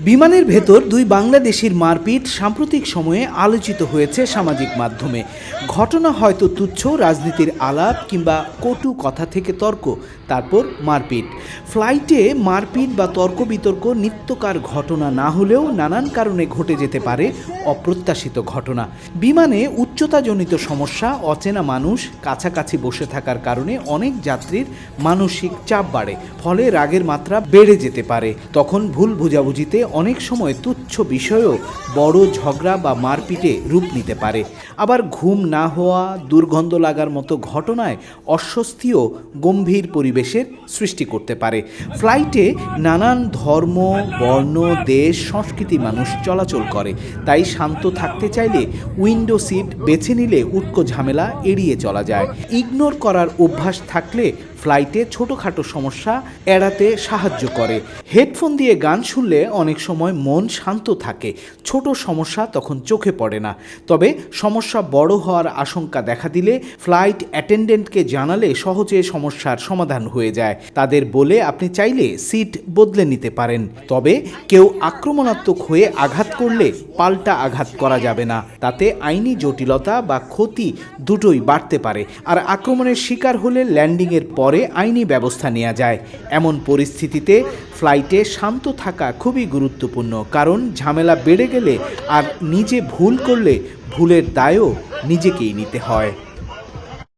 বিমানের ভেতর দুই বাংলাদেশির মারপিট সাম্প্রতিক সময়ে আলোচিত হয়েছে সামাজিক মাধ্যমে। ঘটনা হয়তো তুচ্ছ রাজনীতির আলাপ কিংবা কটু কথা থেকে তর্ক, তারপর মারপিট। ফ্লাইটে মারপিট বা তর্ক বিতর্ক নিত্যকার ঘটনা না হলেও নানান কারণে ঘটে যেতে পারে অপ্রত্যাশিত ঘটনা। বিমানে উচ্চতাজনিত সমস্যা, অচেনা মানুষ, কাছাকাছি বসে থাকার কারণে অনেক যাত্রীর মানসিক চাপ বাড়ে, ফলে রাগের মাত্রা বেড়ে যেতে পারে। তখন ভুল বোঝাবুঝিতে অনেক সময় তুচ্ছ বিষয়েও বড় ঝগড়া বা মারপিটে রূপ নিতে পারে। আবার ঘুম না হওয়া, দুর্গন্ধ লাগার মতো ঘটনায় অস্বস্তিও গম্ভীর পরিবেশের সৃষ্টি করতে পারে। ফ্লাইটে নানান ধর্ম, বর্ণ, দেশ, সংস্কৃতি মানুষ চলাচল করে, তাই শান্ত থাকতে চাইলে উইন্ডো সিট বেছে নিলে উটকো ঝামেলা এড়িয়ে চলা যায়। ইগনোর করার অভ্যাস থাকলে ফ্লাইটে ছোটোখাটো সমস্যা এড়াতে সাহায্য করে। হেডফোন দিয়ে গান শুনলে অনেক সময় মন শান্ত থাকে, ছোট সমস্যা তখন চোখে পড়ে না। তবে সমস্যা বড় হওয়ার আশঙ্কা দেখা দিলে ফ্লাইট অ্যাটেন্ডেন্টকে জানালে সহজে সমস্যার সমাধান হয়ে যায়। তাদের বলে আপনি চাইলে সিট বদলে নিতে পারেন। তবে কেউ আক্রমণাত্মক হয়ে আঘাত করলে পাল্টা আঘাত করা যাবে না, তাতে আইনি জটিলতা বা ক্ষতি দুটোই বাড়তে পারে। আর আক্রমণের শিকার হলে ল্যান্ডিংয়ের পরে আইনি ব্যবস্থা নেওয়া যায়। এমন পরিস্থিতিতে ফ্লাইটে শান্ত থাকা খুবই গুরুত্বপূর্ণ, কারণ ঝামেলা বেড়ে গেলে আর নিজে ভুল করলে ভুলের দায়ও নিজেকেই নিতে হয়।